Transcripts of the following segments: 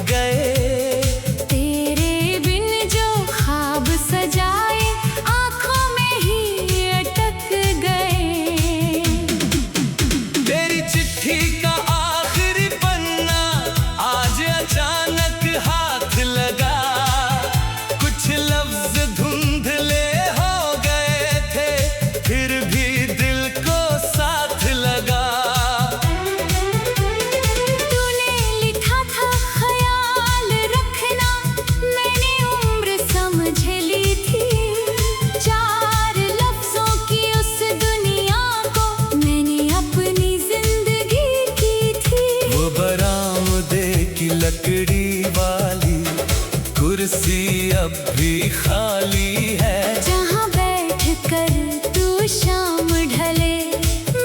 गए। तेरे बिन जो ख्वाब सजाए आंखों में ही अटक गए। तेरी चिट्ठी का आखिरी पन्ना आज अचानक हाथ लगा। कुछ लफ्ज धुंधले हो गए थे, फिर भी दिल को साथ लगा। तूने लिखा था ख्याल रखना, मैंने उम्र समझ ली थी। 4 लफ्जों की उस दुनिया को मैंने अपनी जिंदगी की थी। वो बरामदे की लकड़ी वाली कुर्सी अब भी खाली है। जहाँ बैठ कर तू शाम ढले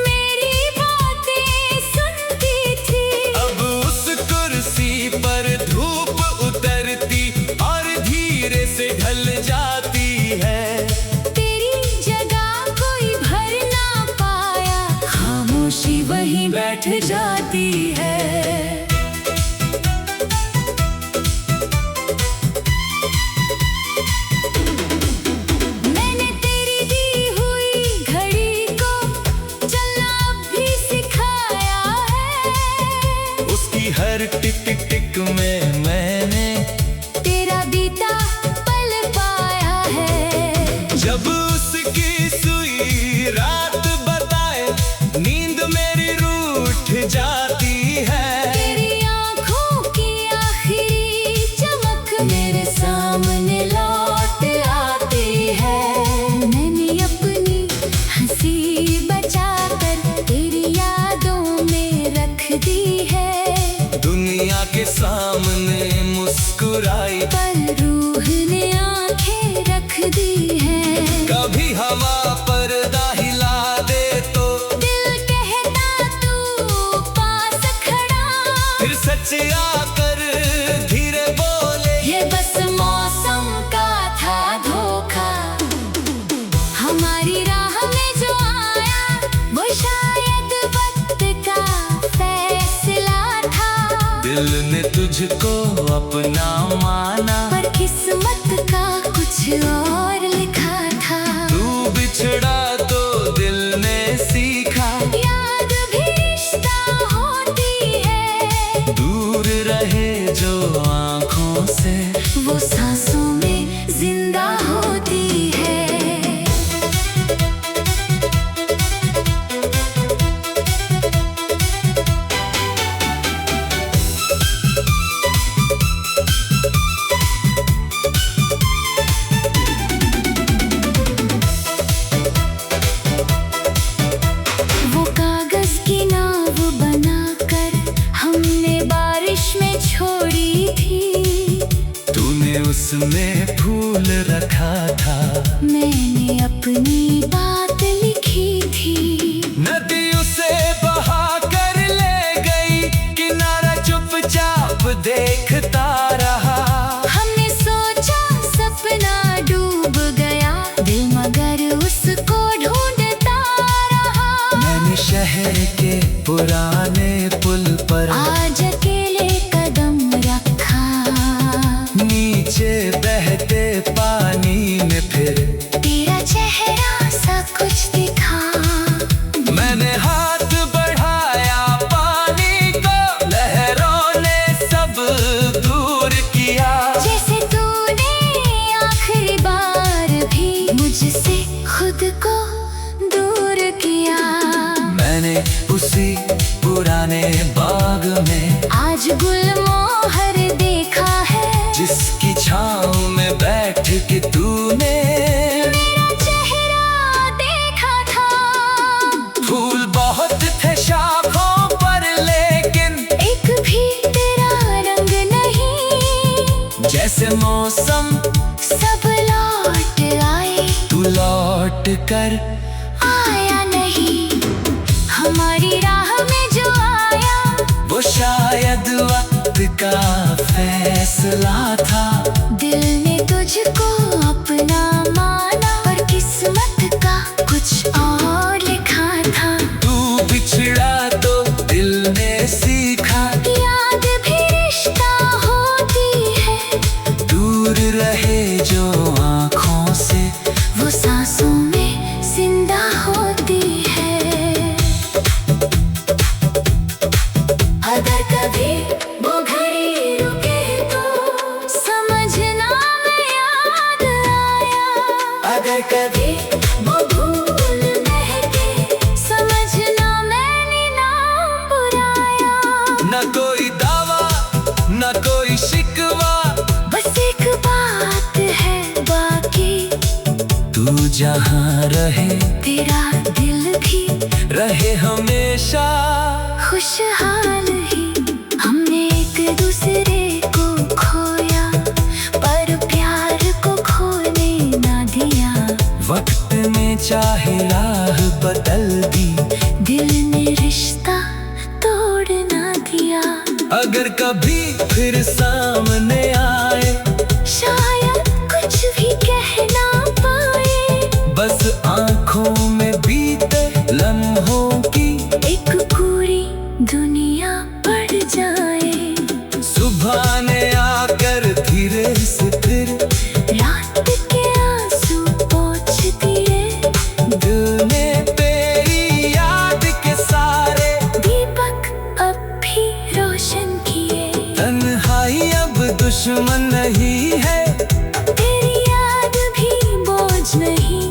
मेरी बातें सुनती थी। अब उस कुर्सी पर धूप उतरती और धीरे से ढल जाती है। तेरी जगह कोई भर ना पाया, खामोशी वहीं बैठ जाती है। मैंने तेरी दी हुई घड़ी को चलना अब भी सिखाया है। उसकी हर टिक टिक टिक में मैंने तेरा बीता पल पाया है। जब उसकी सुई रात बताए, नींद मेरी रूठ जाती है। तेरी आँखों की आखिरी चमक मेरे सामने लौट आती है। मैंने अपनी हंसी बचाकर तेरी यादों में रख दी है। दुनिया के सामने मुस्कुराई, पर रूह ने आंखें रख दी है। कभी हवा पर्दा हिला दे तो दिल कहता तू पास खड़ा, फिर सच आकर धीरे बोले। ये बस मौसम का था धोखा। हमारी राह में जो आया वो शायद वक्त का फैसला था। दिल ने तुझको अपना माना, पर किस्मत का कुछ और लिखा था। तू बिछड़ा तो दिल ने सीखा। याद भी रिश्ता होती है, दूर रहे जो आँखों से, वो सांसों में जिंदा होती है। वो कागज की नाव बनाकर हमने बारिश में छोड़ी थी। तूने उसमें फूल रखा था, मैंने अपनी बात लिखी थी। नदी उसे बहा कर ले गई, किनारा चुपचाप देखता रहा। हमने सोचा सपना डूब गया, दिल मगर उसको ढूंढता रहा। मैंने शहर के पुराने पुल पर आज अकेले कदम रखा, नीचे बहते पानी में फिर तेरा चेहरा सा कुछ दिखा। मैंने हाथ बढ़ाया पानी को, लहरों ने सब दूर किया। जैसे तूने आखिरी बार भी मुझसे खुद को दूर किया। मैंने उसी पुराने बाग में आज गुलमोहर देखा है, जिसकी छाँव में बैठ के तूने मेरा चेहरा देखा था। फूल बहुत थे शाखों पर, लेकिन एक भी तेरा रंग नहीं। जैसे मौसम सब लौट आए, तू लौट कर आया नहीं। हमारी राह में जो आया वो शायद वक्त का फैसला था। दिल ने तुझको अपना माना, पर किस्मत का कुछ और लिखा था। तू बिछड़ा तो दिल ने सीखा। याद भी रिश्ता हो कभी वो भूल महके, समझना मैंने नाम बुलाया। न कोई दावा न कोई शिकवा, बस एक बात है बाकी, तू जहाँ रहे तेरा दिल भी रहे हमेशा खुशहाल ही। हमने एक दूसरे को खोया, पर प्यार को खोने ना दिया। वक्त ने चाहे राह बदल दी, दिल ने रिश्ता तोड़ ना दिया। अगर कभी फिर सामने आए, शायद कुछ भी कह ना पाए, बस आंखों में बीते लम्हों की एक पूरी दुनिया पड़ जाए। सुबह ने आकर धीरे से फिर रात के आंसू पोंछ दिए, दिल ने तेरी याद के सारे दीपक अब भी रोशन किए। तन्हाई अब दुश्मन नहीं है, तेरी याद भी बोझ नहीं,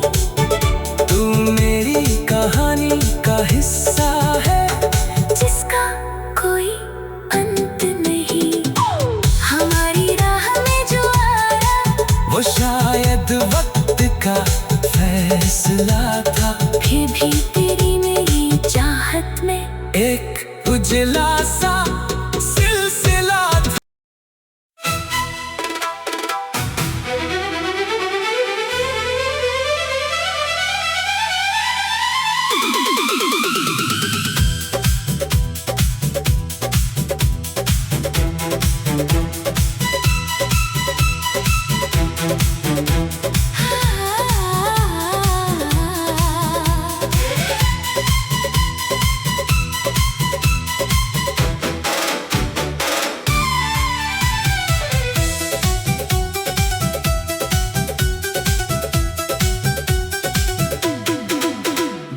तू मेरी कहानी का हिस्सा है, जिसका कोई अंत नहीं। हमारी राह में जो आया, वो शायद वक्त का फैसला था। फिर भी तेरी मेरी चाहत में एक उजला सा सिलसिला था।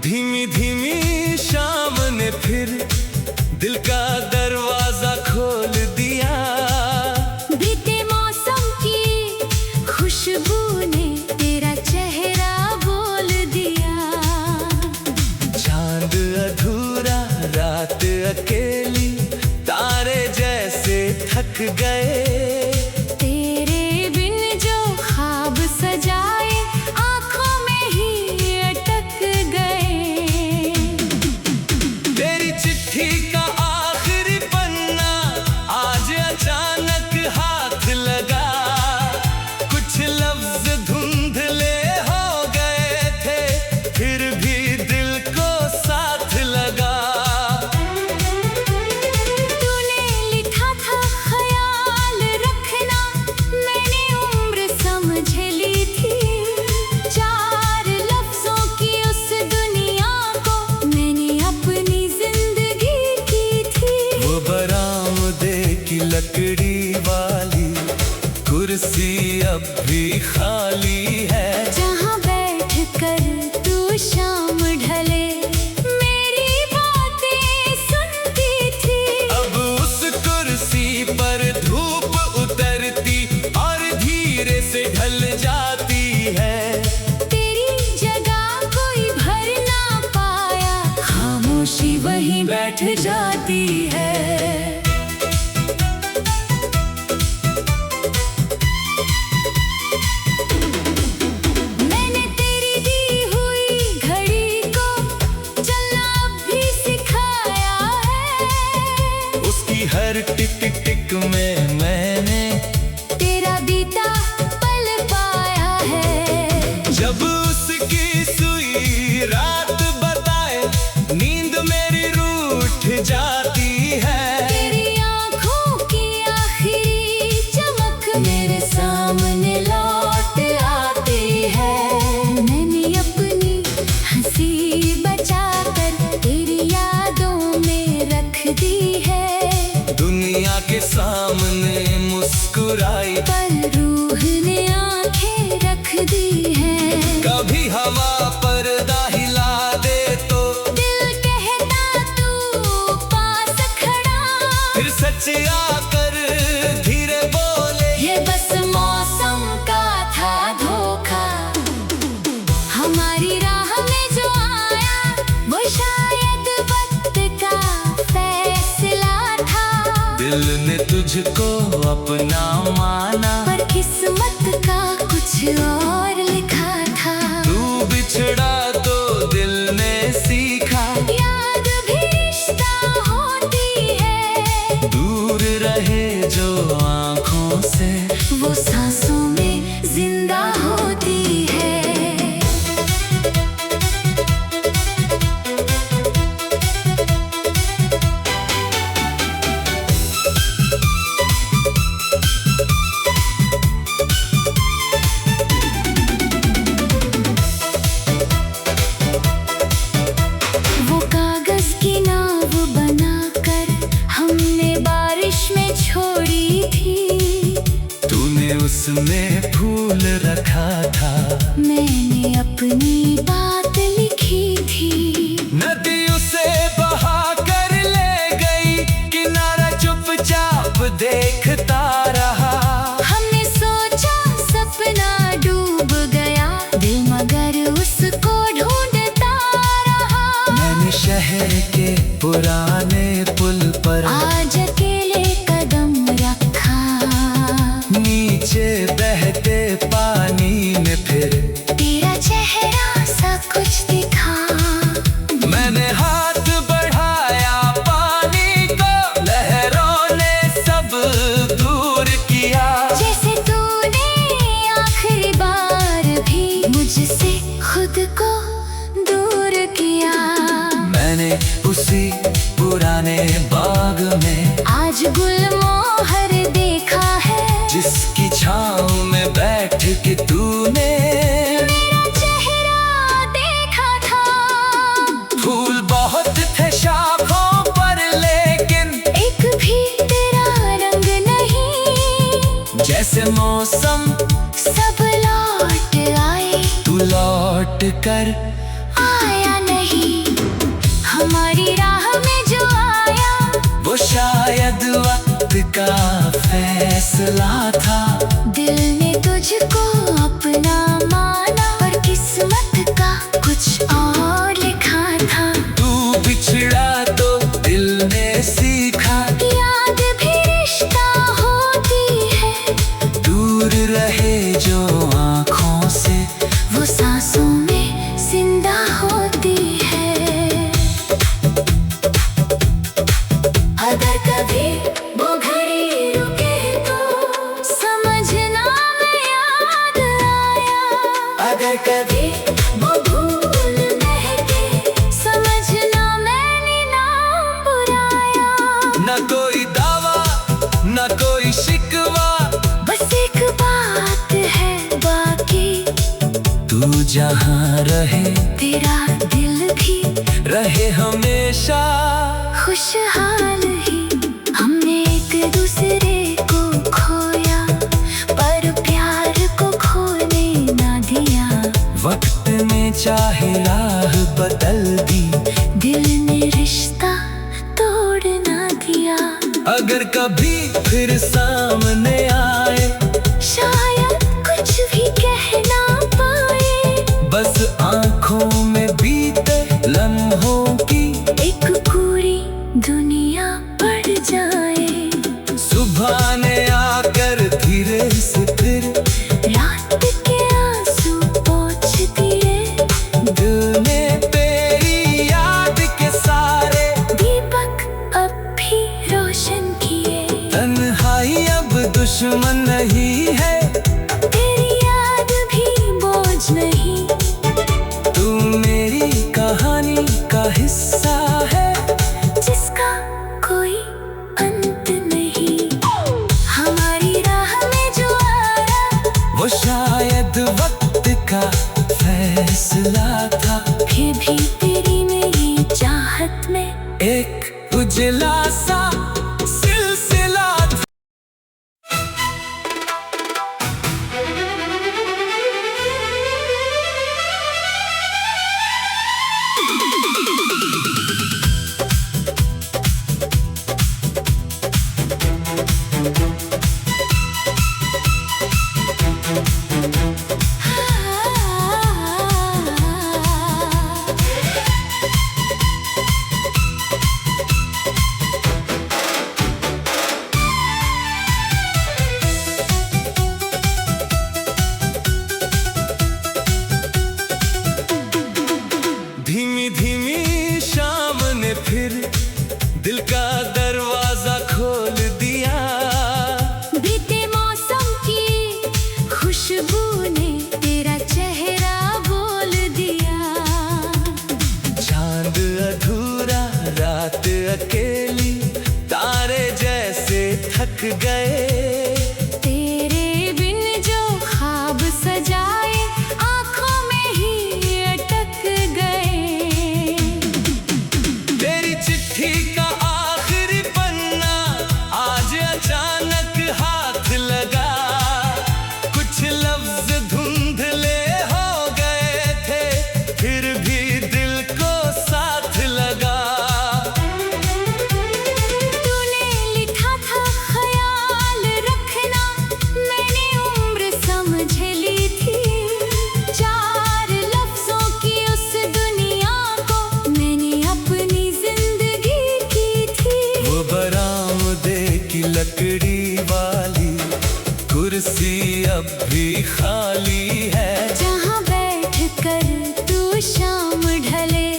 धीमी धीमी शाम ने फिर दिल का दरवाजा खोल दिया। बीते मौसम की खुशबू ने तेरा चेहरा बोल दिया। चांद अधूरा रात अकेली, तारे जैसे थक गए। तेरे बिन जो ख्वाब सजाए, आंखों में ही अटक गए। तेरी चिट्ठी का आखिरी पन्ना आज अचानक हाथ लगा। कुछ लफ्ज धुंधले हो गए थे, फिर भी दिल को साथ लगा। तूने लिखा था ख्याल रखना, मैंने उम्र समझ ली थी। चार लफ्जों की उस दुनिया को मैंने अपनी जिंदगी की थी। वो बरामदे की लकड़ी वाली कुर्सी अब भी खाली है, जहाँ बैठ कर तू शाम ढले मेरी बातें सुनती थी। अब उस कुर्सी पर धूप उतरती और धीरे से ढल जाती है। तेरी जगह कोई भर ना पाया, खामोशी वहीं बैठ जाती है। मैंने तेरी दी हुई घड़ी को चलना अब भी सिखाया है। उसकी हर टिक टिक टिक में मैंने तेरा बीता पल पाया है। जब उसकी सुई रात बताए, नींद मेरी रूठ जाती है। तेरी आँखों की आखिरी चमक मेरे सामने लौट आती है। मैंने अपनी हंसी बचाकर तेरी यादों में रख दी है। दुनिया के सामने मुस्कुराई, पर रूह ने आंखें रख दी है। कभी हवा पर्दा हिला दे तो दिल कहता तू पास खड़ा, फिर सच आकर धीरे बोले। ये बस मौसम का था धोखा। तुझको अपना माना, पर किस्मत का कुछ और लिखा था। तू बिछड़ा तो दिल ने सीखा, याद भी रिश्ता होती है। दूर रहे जो आँखों से, वो सांसों में जिंदा होती है। वो कागज की नाव बनाकर हमने बारिश में छोड़ी थी। तूने उसमें फूल रखा था, मैंने अपनी बात लिखी थी। नदी उसे बहा कर ले गई, किनारा चुपचाप देखता रहा। हमने सोचा सपना डूब गया, दिल मगर उसको ढूंढता रहा। मैंने शहर के पुराने पुल पर आज अकेले कदम रखा, नीचे बहते पानी में फिर तेरा चेहरा सा कुछ दिखा। मैंने हाथ बढ़ाया पानी को, लहरों ने सब दूर किया। जैसे तूने आखिरी बार भी मुझसे खुद को दूर किया। मैंने उसी पुराने बाग में आज गुलमोहर देखा है, जिसकी छाँव में बैठ के तूने मेरा चेहरा देखा था। फूल बहुत थे शाखों पर, लेकिन एक भी तेरा रंग नहीं। जैसे मौसम सब लौट आए, तू लौट कर आया नहीं। हमारी राह में जो आया, वो शायद वक्त का फैसला था। दिल ने तुझको अपना माना, पर किस्मत का कुछ और लिखा था। तू बिछड़ा तो दिल ने सीखा, याद भी रिश्ता होती है। दूर रहे जो आँखों से, वो सांसों में जिंदा होती है। अगर कभी वो घड़ी रुके तो समझना मैं याद आया। अगर कभी वो भूल महके, समझना मैंने नाम बुलाया। न कोई दावा न कोई शिकवा, बस एक बात है बाकी, तू जहाँ रहे तेरा दिल भी रहे हमेशा खुशहाल ही। हमने एक दूसरे को खोया, पर प्यार को खोने ना दिया। वक्त ने चाहे राह बदल दी, दिल ने रिश्ता तोड़ ना दिया। अगर कभी फिर सामने आए, शायद कुछ भी कह ना पाए, बस आँखों में बीते लम्हों की एक पूरी दुनिया पड़ जाए। सुबह ने आकर धीरे से फिर रात के आंसू पोंछ दिए, दिल ने तेरी याद के सारे दीपक अब भी रोशन किए। तन्हाई अब दुश्मन नहीं है, तेरी याद भी बोझ नहीं। तू मेरी कहानी का हिस्सा है, जिसका कोई अंत नहीं। हमारी राह में जो आया, वो शायद वक्त का फैसला था। फिर भी तेरी मेरी चाहत में एक उजला सा सिलसिला था। थक गए। तेरे बिन जो ख्वाब सजाए आंखों में ही अटक गए। तेरी चिट्ठी का आखिरी पन्ना आज अचानक हाथ लगा। कुछ लफ्ज धुंधले हो गए थे, फिर भी दिल को साथ लगा। तूने लिखा था ख्याल रखना, मैंने उम्र समझ ली थी। 4 लफ्जों की उस दुनिया को मैंने अपनी जिंदगी की थी। वो बरामदे की लकड़ी वाली कुर्सी अब भी खाली है। जहाँ बैठ कर तू शाम ढले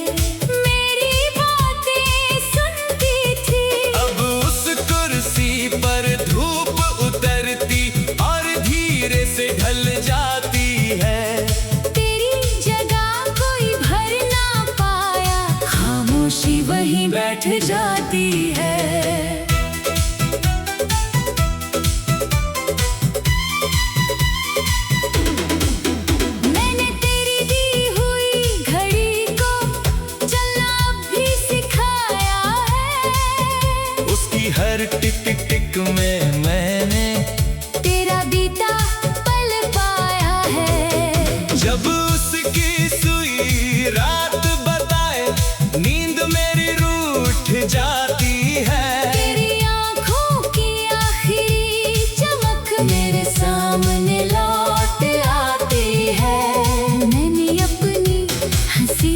मेरी बातें सुनती थी। अब उस कुर्सी पर धूप उतरती और धीरे से ढल जाती है। तेरी जगह कोई भर ना पाया, खामोशी वहीं बैठ जाती है। मैंने तेरी दी हुई घड़ी को चलना अब भी सिखाया है। उसकी हर टिक टिक टिक में मैंने तेरा बीता पल पाया है। जब उसकी सुई रात बताए, नींद मेरी रूठ जाती है। तेरी आँखों की आखिरी चमक मेरे सामने लौट आती है। मैंने अपनी हंसी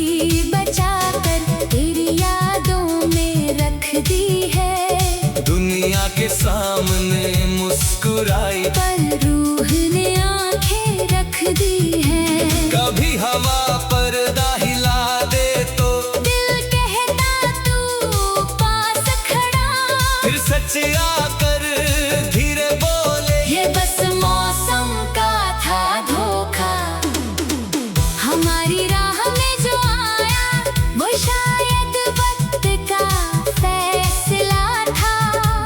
बचाकर तेरी यादों में रख दी है। दुनिया के सामने मुस्कुराई, पर रूह ने आंखें रख दी है। कभी हवा पर्दा हिला दे तो दिल कहता तू पास खड़ा, फिर सच आकर धीरे बोले। ये बस मौसम का था धोखा। हमारी राह में जो आया वो शायद वक्त का फैसला था।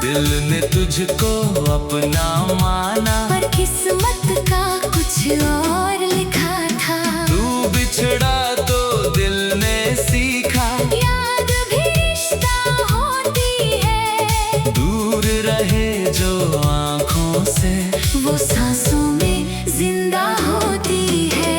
दिल ने तुझको अपना माना, पर किस्मत का कुछ और लिखा था। तू बिछड़ा तो दिल ने सीखा। याद भी रिश्ता होती है, दूर रहे जो आँखों से, वो सांसों में जिंदा होती है।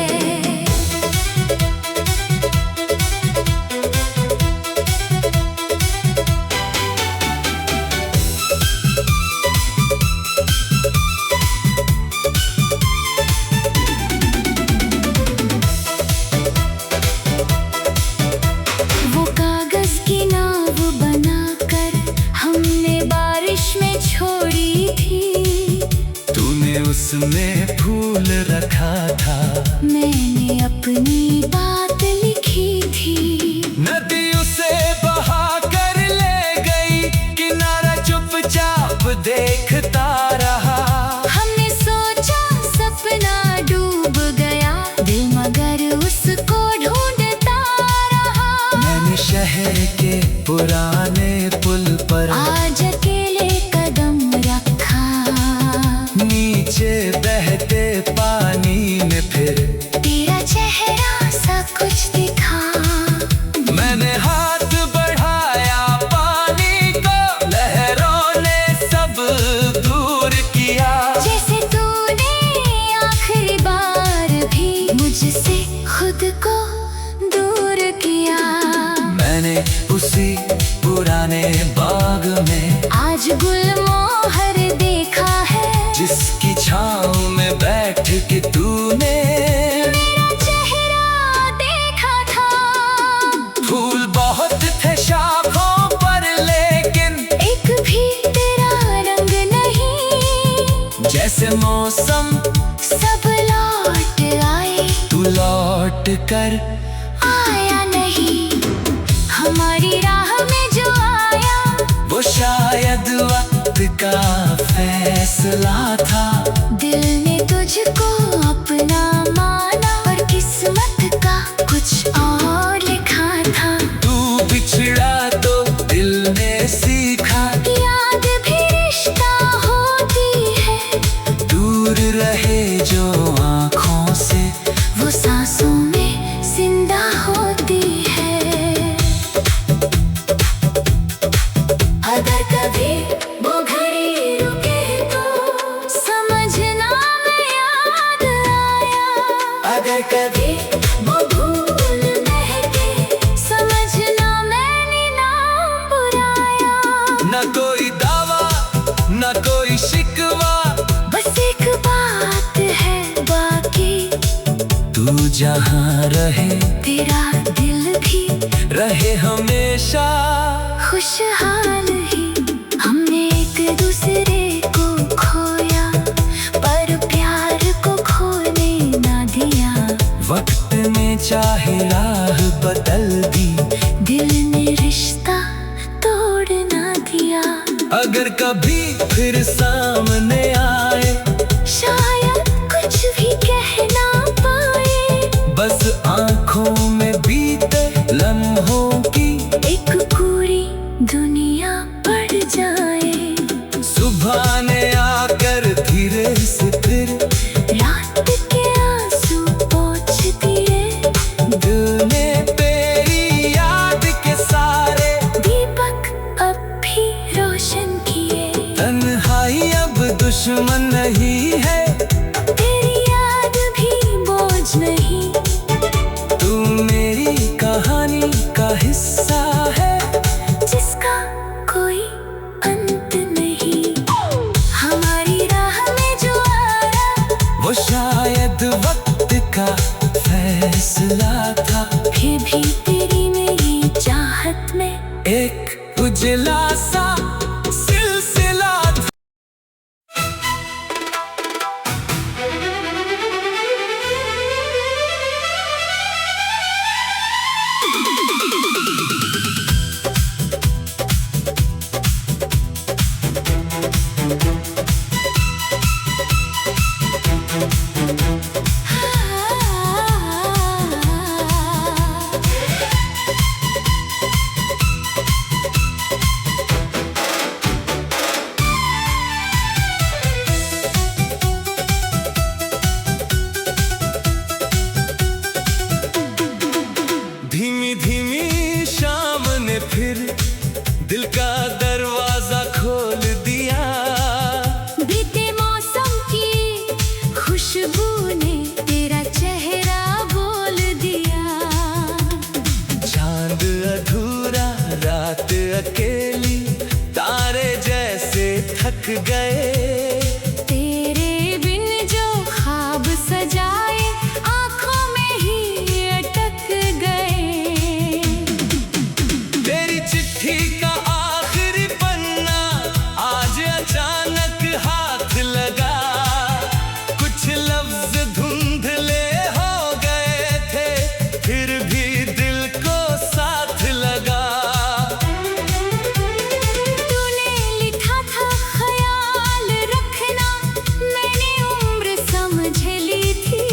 वो कागज की नाव बनाकर हमने बारिश में छोड़ी थी। तूने उसमें फूल रखा था, मैंने अपनी बात लिखी थी। नदी उसे बहा कर ले गई, किनारा चुपचाप देखता रहा। हमने सोचा सपना डूब गया, दिल मगर उसको ढूंढता रहा। मैंने शहर के पुराने पुल पर आज अकेले कदम रखा, नीचे बहते पानी में फिर तेरा चेहरा सा कुछ दिखा। मैंने हाथ बढ़ाया पानी को, लहरों ने सब दूर किया। जैसे तूने आखिरी बार भी मुझसे खुद को दूर किया। मैंने उसी पुराने बाग में आज गुलमोहर देखा है, जिसकी छाँव में बैठ के तूने मेरा चेहरा देखा था। फूल बहुत थे शाखों पर, लेकिन एक भी तेरा रंग नहीं। जैसे मौसम सब लौट आए, तू लौट कर आया नहीं। हमारी राह में जो आया वो शायद वक्त का फैसला था। दिल ने तुझको अपना माना, पर किस्मत का कुछ और लिखा था। तू बिछड़ा तो दिल ने सीखा। याद भी रिश्ता हो कभी वो भूल महके, समझना मैंने ना बुराया। न कोई दावा न कोई शिकवा, बस एक बात है बाकी, तू जहाँ रहे तेरा दिल भी रहे हमेशा खुशहाल ही। हमने एक दूसरे को खोया, पर प्यार को खोने ना दिया। वक्त ने चाहे राह बदल दी, दिल ने रिश्ता तोड़ ना दिया। अगर कभी फिर सामने आए, शायद कुछ भी कह ना पाए, बस आंखों में बीते लम्हों की एक पूरी दुनिया पड़ जाए। सुबह ने आकर धीरे से फिर रात के आंसू पोंछ दिए, दिल ने तेरी याद के सारे दीपक अब भी रोशन किए। तन्हाई अब दुश्मन नहीं है, तेरी याद भी बोझ नहीं, तू मेरी कहानी का हिस्सा है जिसका कोई अंत नहीं। हमारी राह में जो आया, वो शायद वक्त का फैसला था। फिर भी तेरी मेरी चाहत में एक उजला सा सिलसिला था। धीमी धीमी शाम ने फिर दिल का दरवाजा खोल दिया। बीते मौसम की खुशबू ने तेरा चेहरा बोल दिया। चांद अधूरा रात अकेली, तारे जैसे थक गए। तेरे बिन जो ख्वाब सजाए, आंखों में ही अटक गए। तेरी चिट्ठी का आखिरी पन्ना आज अचानक हाथ लगा। कुछ लफ्ज धुंधले हो गए थे, फिर भी दिल को साथ लगा। तूने लिखा था ख्याल रखना, मैंने उम्र समझ ली थी।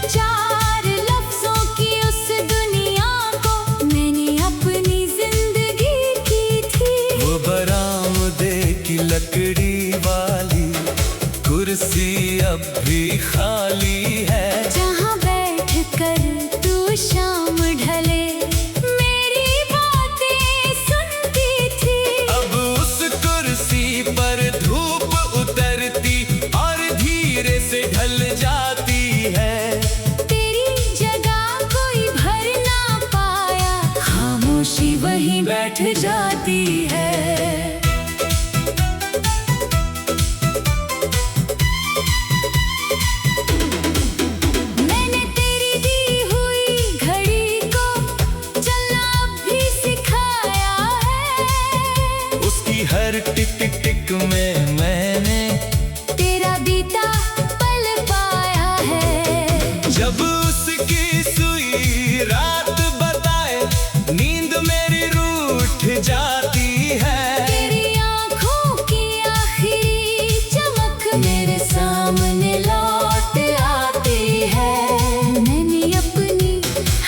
चार लफ्जों की उस दुनिया को मैंने अपनी जिंदगी की थी। वो बरामदे की लकड़ी वाली कुर्सी अब भी खाली है, जहाँ बैठ कर तू शाम ढले मेरी बातें सुनती थी। अब उस कुर्सी पर धूप उतरती और धीरे से ढल जाती है। तेरी जगह कोई भर ना पाया, खामोशी वहीं बैठ जाती है। मैंने तेरी दी हुई घड़ी को चलना अब भी सिखाया है। उसकी हर टिक टिक टिक में मैंने तेरा बीता पल पाया है। जब उसकी सुई रात बताए, नींद मेरी रूठ जाती है। तेरी आँखों की आखिरी चमक मेरे सामने लौट आती है। मैंने अपनी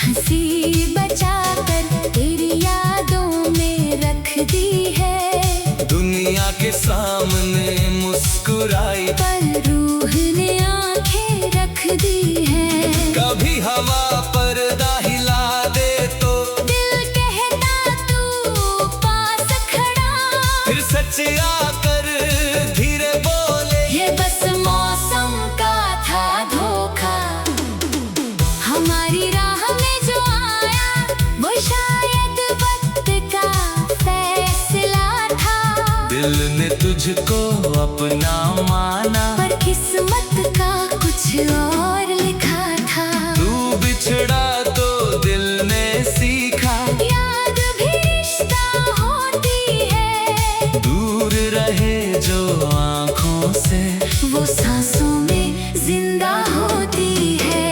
हंसी बचाकर तेरी यादों में रख दी है। दुनिया के सामने मुस्कुराई, पर रूह ने आंखें रख दी है। कभी हवा पर्दा हिला दे तो दिल कहता तू पास खड़ा, फिर सच आकर धीरे बोले। ये बस मौसम का था धोखा। तुझको अपना माना, पर किस्मत का कुछ और लिखा था। तू बिछड़ा तो दिल ने सीखा, याद भी रिश्ता होती है, दूर रहे जो आँखों से वो सांसों में जिंदा होती है।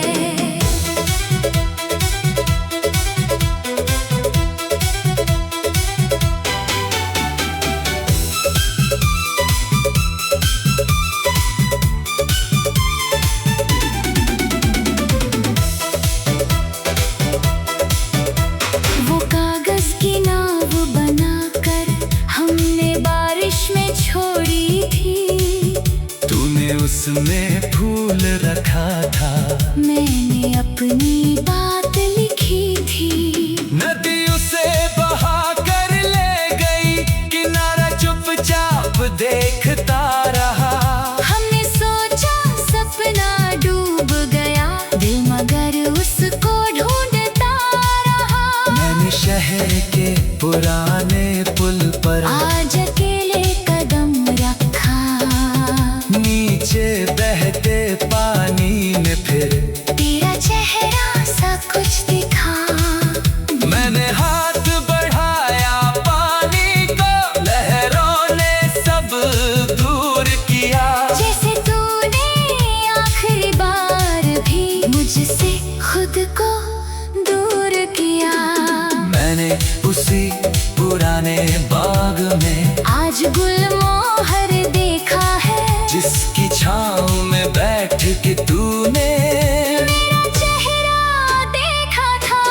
वो कागज की नाव बनाकर हमने बारिश में छोड़ी थी, तूने उसमें फूल रखा था, मैंने अपनी बात लिखी थी। नदी उसे बहा कर ले गई, किनारा चुपचाप देखता रहा। हमने सोचा सपना डूब गया, दिल मगर उसको ढूंढता रहा। मैंने शहर के पुराने पुल पर आज अकेले कदम रखा, नीचे बहते पानी में फिर तेरा चेहरा सा कुछ दिखा। मैंने हाथ बढ़ाया पानी को, लहरों ने सब दूर किया। जैसे तूने आखिरी बार भी मुझसे खुद को दूर किया। मैंने उसी पुराने बाग में आज गुलमोहर देखा है, जिसकी छाँव में बैठ के तूने मेरा चेहरा देखा था।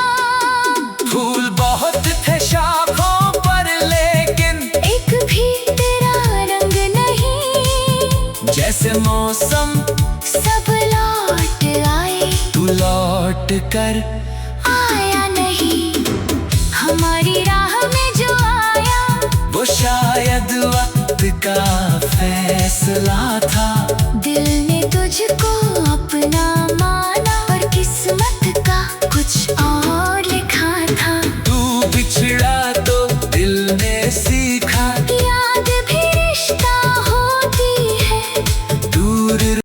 फूल बहुत थे शाखों पर, लेकिन एक भी तेरा रंग नहीं, जैसे मौसम सब लौट आए, तू लौट कर आया नहीं। हमारी राह में जो आया, वो शायद वक्त का फैसला था।